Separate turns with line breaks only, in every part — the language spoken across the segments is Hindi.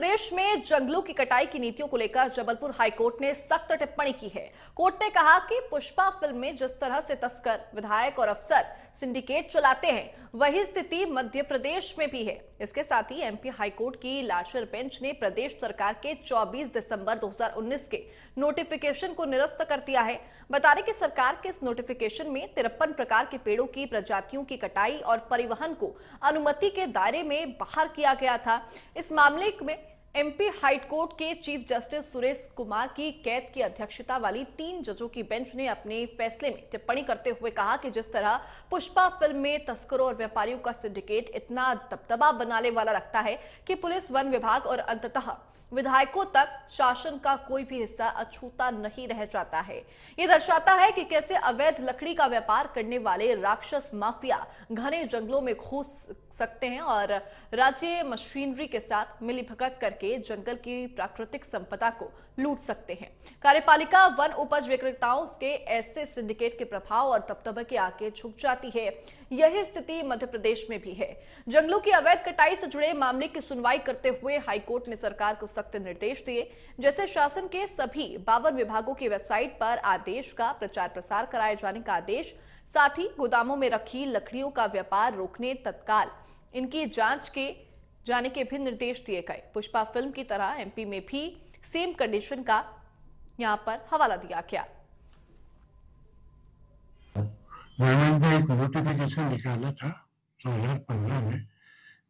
प्रदेश में जंगलों की कटाई की नीतियों को लेकर जबलपुर हाईकोर्ट ने सख्त टिप्पणी की है। कोर्ट ने कहा कि पुष्पा फिल्म में जिस तरह से तस्कर, विधायक और अफसर सिंडिकेट चलाते हैं, वही स्थिति मध्य प्रदेश में भी है। इसके साथ ही एमपी हाईकोर्ट की लार्जर बेंच ने प्रदेश सरकार के 24 दिसंबर 2019 के नोटिफिकेशन को निरस्त कर दिया है। बता दें कि सरकार के इस नोटिफिकेशन में 53 प्रकार के पेड़ों की प्रजातियों की कटाई और परिवहन को अनुमति के दायरे में बाहर किया गया था। इस मामले में एमपी हाईकोर्ट के चीफ जस्टिस सुरेश कुमार की कैद की अध्यक्षता वाली 3 जजों की बेंच ने अपने फैसले में टिप्पणी करते हुए कहा कि जिस तरह पुष्पा फिल्म में तस्करों और व्यापारियों का सिंडिकेट इतना दबदबा बनाने वाला लगता है कि पुलिस, वन विभाग और अंततः विधायकों तक शासन का कोई भी हिस्सा अछूता नहीं रह जाता है। ये दर्शाता है कि कैसे अवैध लकड़ी का व्यापार करने वाले राक्षस माफिया घने जंगलों में घुस सकते हैं और राज्य मशीनरी के साथ मिलीभगत करके जंगल की प्राकृतिक संपदा को लूट सकते हैं। कार्यपालिका वन उपज विक्रेताओं के ऐसे सिंडिकेट के प्रभाव और दबदबे के आगे झुक जाती है। यही स्थिति मध्य प्रदेश में भी है। जंगलों की अवैध कटाई से जुड़े मामले की सुनवाई करते हुए हाईकोर्ट ने सरकार को सख्त निर्देश दिए, जैसे शासन के सभी 52 विभागों की वेबसाइट पर आदेश का प्रचार प्रसार कराए जाने का आदेश, साथ ही गोदामों में रखी लकड़ियों का व्यापार रोकने, तत्काल इनकी जांच के जाने के भी निर्देश दिए गए। पुष्पा फिल्म की तरह एमपी में भी सेम कंडीशन का यहां पर हवाला दिया गया।
गवर्नमेंट ने एक नोटिफिकेशन निकाला था 2015 में,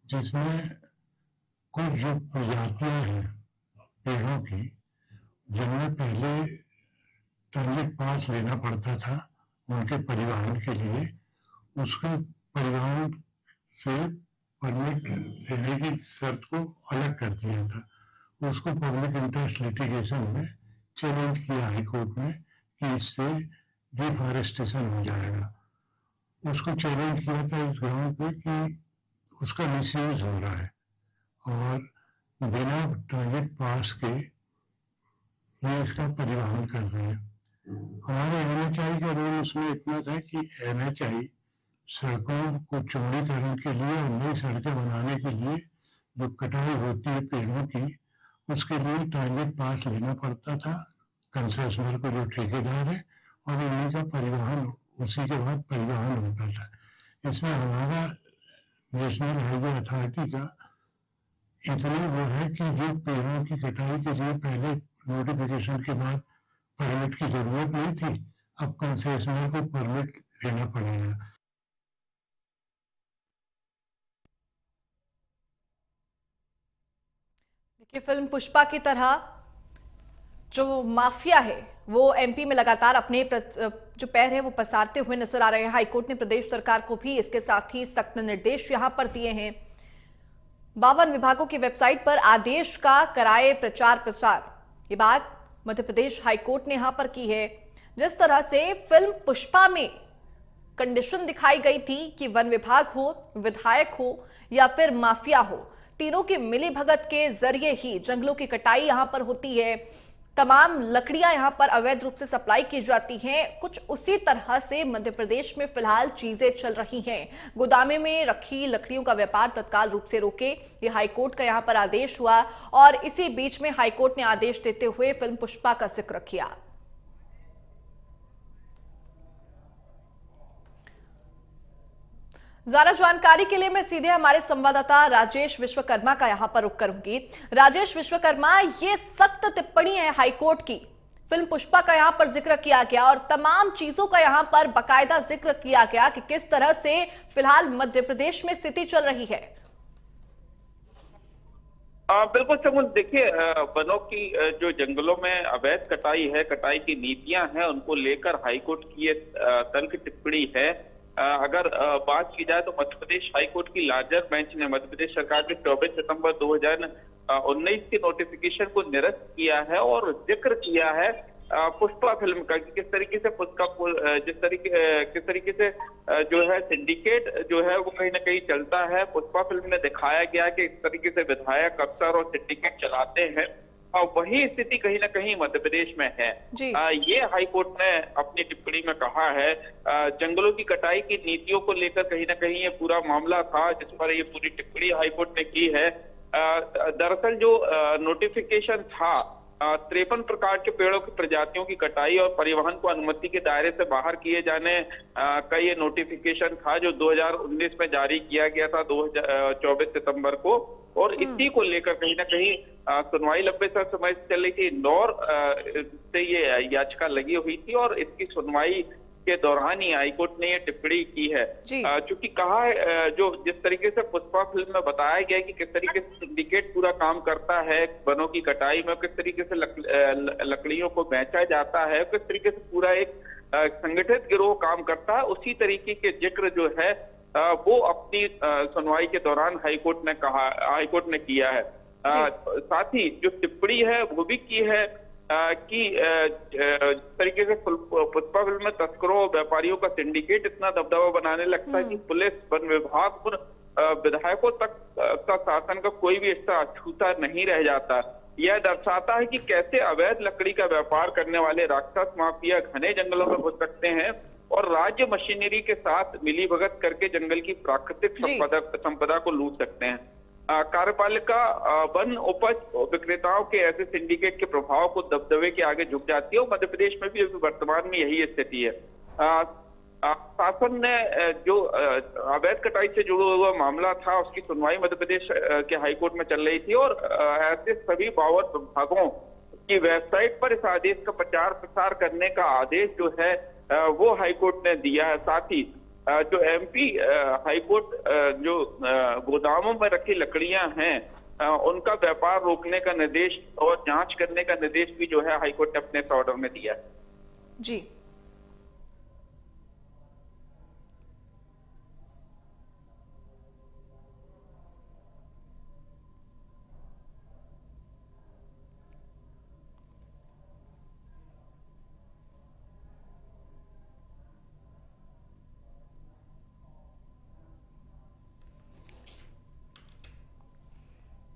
जिसमें कुछ जो प्रजातियां हैं पेड़ों की, जिनमें पहले परमिट पास लेना पड़ता था उनके परिवहन के लिए, उसके परिवहन से परमिट लेने की शर्त को अलग कर दिया था। उसको पब्लिक इंटरेस्ट लिटिगेशन में चैलेंज किया हाईकोर्ट में कि इससे डिफॉरेस्टेशन हो जाएगा। उसको चैलेंज किया था इस ग्राउंड पे कि उसका मिसयूज हो रहा है और बिना परमिट पास के ये इसका परिवहन कर रहे हैं। हमारे NHI का रोल उसमें इतना था कि NHI सड़कों को चौड़ीकरण के लिए और नई सड़कें बनाने के लिए जो कटाई होती है पेड़ों की, उसके लिए परमिट पास लेना पड़ता था कंसेशनर को, जो ठेकेदार है, और उन्हीं का परिवहन, उसी के बाद परिवहन होता था। इसमें हमारा नेशनल हाईवे अथॉरिटी का इतना वो है कि जो पेड़ों की कटाई के लिए पहले नोटिफिकेशन के बाद परमिट की जरूरत नहीं थी, अब कंसेशनर को परमिट लेना पड़ेगा।
देखिए, फिल्म पुष्पा की तरह जो माफिया है वो एमपी में लगातार अपने जो पैर है वो पसारते हुए नजर आ रहे हैं। हाईकोर्ट ने प्रदेश सरकार को भी इसके साथ ही सख्त निर्देश यहां पर दिए हैं। 52 विभागों की वेबसाइट पर आदेश का कराए प्रचार प्रसार। ये बात मध्य प्रदेश हाईकोर्ट ने यहां पर की है। जिस तरह से फिल्म पुष्पा में कंडीशन दिखाई गई थी कि वन विभाग हो, विधायक हो या फिर माफिया हो, तीनों की मिलीभगत के जरिए ही जंगलों की कटाई यहां पर होती है। तमाम लकड़ियां यहां पर अवैध रूप से सप्लाई की जाती हैं। कुछ उसी तरह से मध्य प्रदेश में फिलहाल चीजें चल रही हैं। गोदामे में रखी लकड़ियों का व्यापार तत्काल रूप से रोके, ये हाईकोर्ट का यहां पर आदेश हुआ और इसी बीच में हाईकोर्ट ने आदेश देते हुए फिल्म पुष्पा का जिक्र किया। ज्यादा जानकारी के लिए मैं सीधे हमारे संवाददाता राजेश विश्वकर्मा का यहां पर रुख करूंगी। राजेश विश्वकर्मा, ये सख्त टिप्पणी है हाईकोर्ट की, फिल्म पुष्पा का यहां पर जिक्र किया गया और तमाम चीजों का यहां पर बाकायदा जिक्र किया गया कि किस तरह से फिलहाल मध्य प्रदेश में स्थिति चल रही है।
बिल्कुल शगुन, देखिए, वनों की जो जंगलों में अवैध कटाई है, कटाई की नीतियां हैं, उनको लेकर हाईकोर्ट की ये तल्ख टिप्पणी है। अगर बात की जाए तो मध्य प्रदेश हाईकोर्ट की लार्जर बेंच ने मध्य प्रदेश सरकार के 24 सितंबर 2019 के नोटिफिकेशन को निरस्त किया है और जिक्र किया है पुष्पा फिल्म का, कि किस तरीके से किस तरीके से जो है सिंडिकेट जो है वो कहीं ना कहीं चलता है। पुष्पा फिल्म में दिखाया गया कि इस तरीके से विधायक, अफसर और सिंडिकेट चलाते हैं और वही स्थिति कहीं ना कहीं मध्य प्रदेश में है। ये हाईकोर्ट ने अपनी टिप्पणी में कहा है। जंगलों की कटाई की नीतियों को लेकर कहीं ना कहीं ये पूरा मामला था जिस पर ये पूरी टिप्पणी हाईकोर्ट ने की है। दरअसल जो नोटिफिकेशन था 53 प्रकार के पेड़ों की प्रजातियों की कटाई और परिवहन को अनुमति के दायरे से बाहर किए जाने का ये नोटिफिकेशन था, जो 2019 में जारी किया गया था 24 सितंबर को। और इसी को लेकर कहीं ना कहीं सुनवाई लंबे समय से चल रही थी। इंदौर से ये याचिका लगी हुई थी और इसकी सुनवाई के दौरान ही हाईकोर्ट ने ये टिप्पणी की है। चूंकि कहा है जो जिस तरीके से पुष्पा फिल्म में बताया गया है कि किस तरीके से सिंडिकेट पूरा काम करता है वनों की कटाई में, किस तरीके से लकड़ियों को बेचा जाता है, किस तरीके से पूरा एक संगठित गिरोह काम करता है, उसी तरीके के जिक्र जो है वो अपनी सुनवाई के दौरान हाईकोर्ट ने किया है। साथ ही जो टिप्पणी है वो भी की है कि तरीके से पुष्पा फिल्म में तस्करों और व्यापारियों का सिंडिकेट इतना दबदबा बनाने लगता है कि पुलिस, वन विभाग और विधायकों तक का शासन का कोई भी हिस्सा अछूता नहीं रह जाता। यह दर्शाता है कि कैसे अवैध लकड़ी का व्यापार करने वाले राक्षस माफिया घने जंगलों में घुस सकते हैं और राज्य मशीनरी के साथ मिलीभगत करके जंगल की प्राकृतिक संपदा को लूट सकते हैं। कार्यपालिका वन उपज विक्रेताओं के ऐसे सिंडिकेट के प्रभाव को दबदबे के आगे झुक जाती है और मध्य प्रदेश में भी वर्तमान में यही स्थिति है। शासन ने जो अवैध कटाई से जुड़ा हुआ मामला था उसकी सुनवाई मध्य प्रदेश के हाईकोर्ट में चल रही थी और ऐसे सभी 52 विभागों की वेबसाइट पर इस आदेश का प्रचार प्रसार करने का आदेश जो है वो हाईकोर्ट ने दिया है। साथ ही जो एमपी हाईकोर्ट जो गोदामों में रखी लकड़ियां हैं उनका व्यापार रोकने का निर्देश और जांच करने का निर्देश भी जो है हाईकोर्ट ने अपने ऑर्डर में दिया है।
जी।